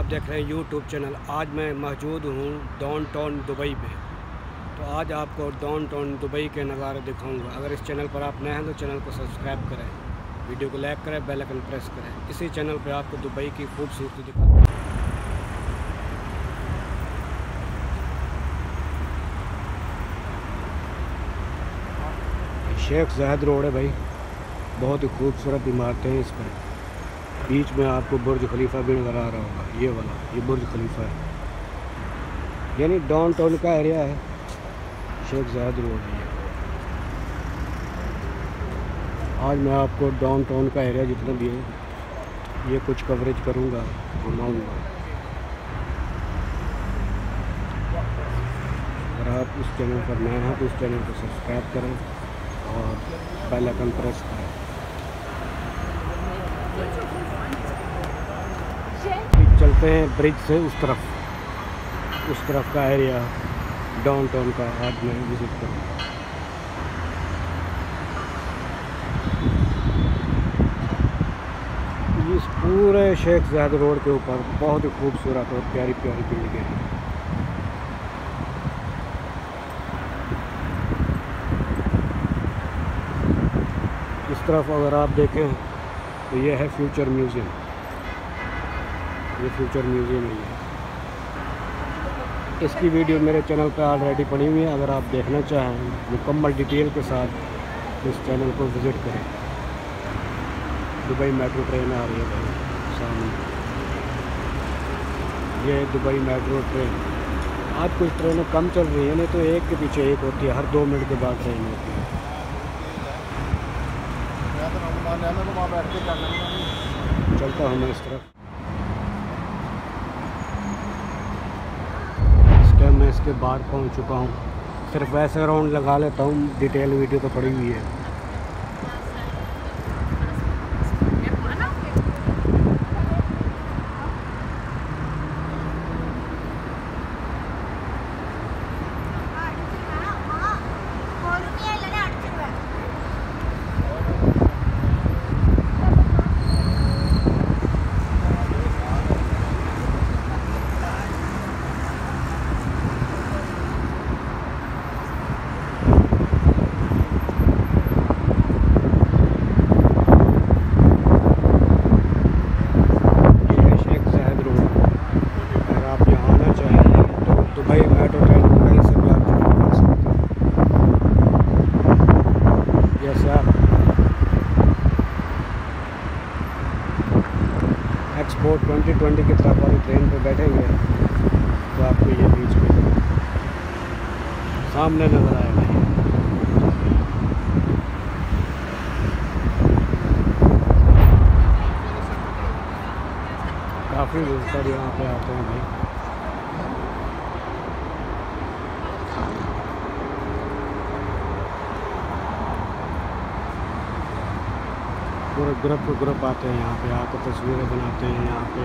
देख रहे हैं यूट्यूब चैनल। आज मैं मौजूद हूँ डाउनटाउन दुबई में। तो आज आपको डाउनटाउन दुबई के नज़ारे दिखाऊंगा। अगर इस चैनल पर आप नए हैं तो चैनल को सब्सक्राइब करें, वीडियो को लाइक करें, बेल आइकन प्रेस करें। इसी चैनल पर आपको दुबई की खूबसूरती दिखाऊंगा। शेख ज़ायद रोड है भाई, बहुत ही खूबसूरत इमारतें हैं इस पर। बीच में आपको बुर्ज खलीफा भी नज़र आ रहा होगा, ये वाला, ये बुर्ज खलीफा है। यानी डाउनटाउन का एरिया है, शेख ज़ायद रोड है। आज मैं आपको डाउनटाउन का एरिया जितना भी है ये कुछ कवरेज करूँगा, घुमाऊँगा। अगर आप इस चैनल पर नए हैं तो इस चैनल को सब्सक्राइब करें और बेल आइकन प्रेस करें। चलते हैं ब्रिज से उस तरफ का एरिया डाउनटाउन का आज मैं विज़िट करूँगा। इस पूरे शेख ज़ायद रोड के ऊपर बहुत ही खूबसूरत और प्यारी प्यारी बिल्डिंगें हैं। इस तरफ अगर आप देखें तो ये है फ्यूचर म्यूज़ियम। ये फ्यूचर म्यूज़ियम है। इसकी वीडियो मेरे चैनल पर ऑलरेडी पड़ी हुई है। अगर आप देखना चाहें मुकम्मल डिटेल के साथ इस चैनल को विज़िट करें। दुबई मेट्रो ट्रेन आ रही है भाई सामने, ये दुबई मेट्रो ट्रेन। आज कुछ ट्रेनें कम चल रही हैं, नहीं तो एक के पीछे एक होती है, हर 2 मिनट के बाद ट्रेन होती है। चलता हूँ मैं इस तरफ। मैं इसके बाद पहुंच चुका हूं। सिर्फ ऐसे राउंड लगा लेता हूं, डिटेल वीडियो तो पड़ी हुई है। एक्सपोर्ट 2020 की तरफ वाली ट्रेन पे बैठेंगे तो आपको ये बीच में सामने नज़र आएगा। काफ़ी विजिटर यहाँ पे आते हैं भाई। पूरे ग्रुप आते हैं यहाँ पे, आकर तस्वीरें बनाते हैं, यहाँ पे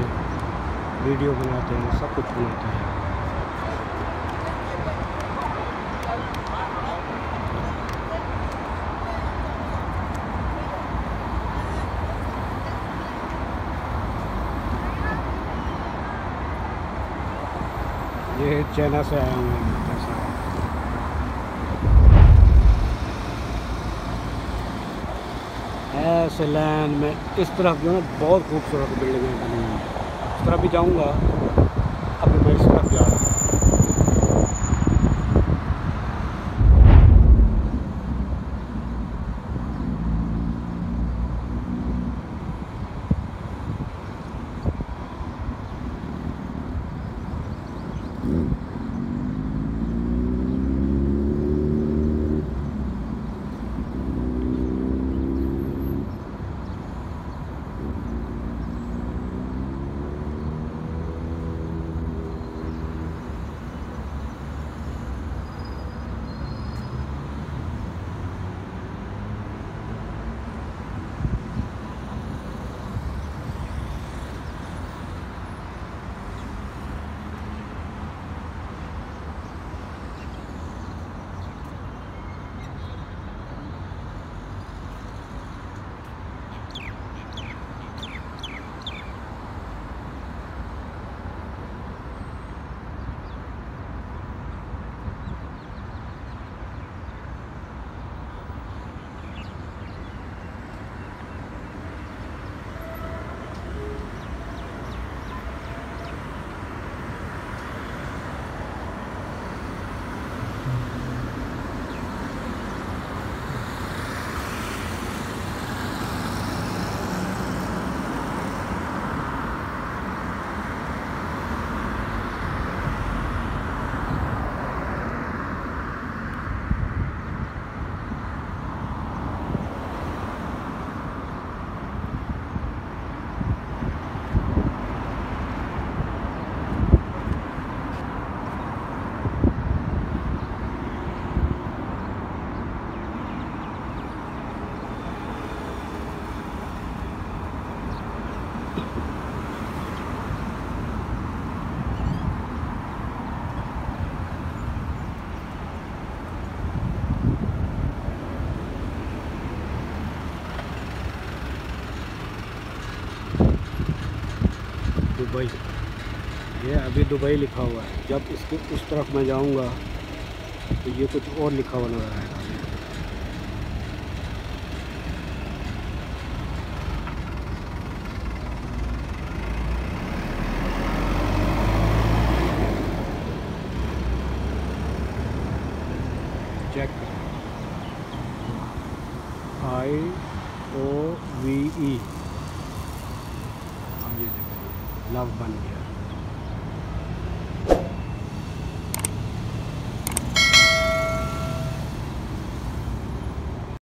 वीडियो बनाते हैं, सब कुछ बनाते हैं। ये चाइना से आए हुए हैं जैसा। ऐसे लैंड में इस तरफ जो है बहुत खूबसूरत बिल्डिंगें बनी हुई हैं। इस तरफ भी जाऊंगा, अभी मैं इस तरफ जा रहा हूँ। दुबई। ये अभी दुबई लिखा हुआ है। जब इसके उस तरफ मैं जाऊंगा तो ये कुछ और लिखा हुआ नज़र आएगा। चेक करें, IOVE। अब ये देखो लव बन गया।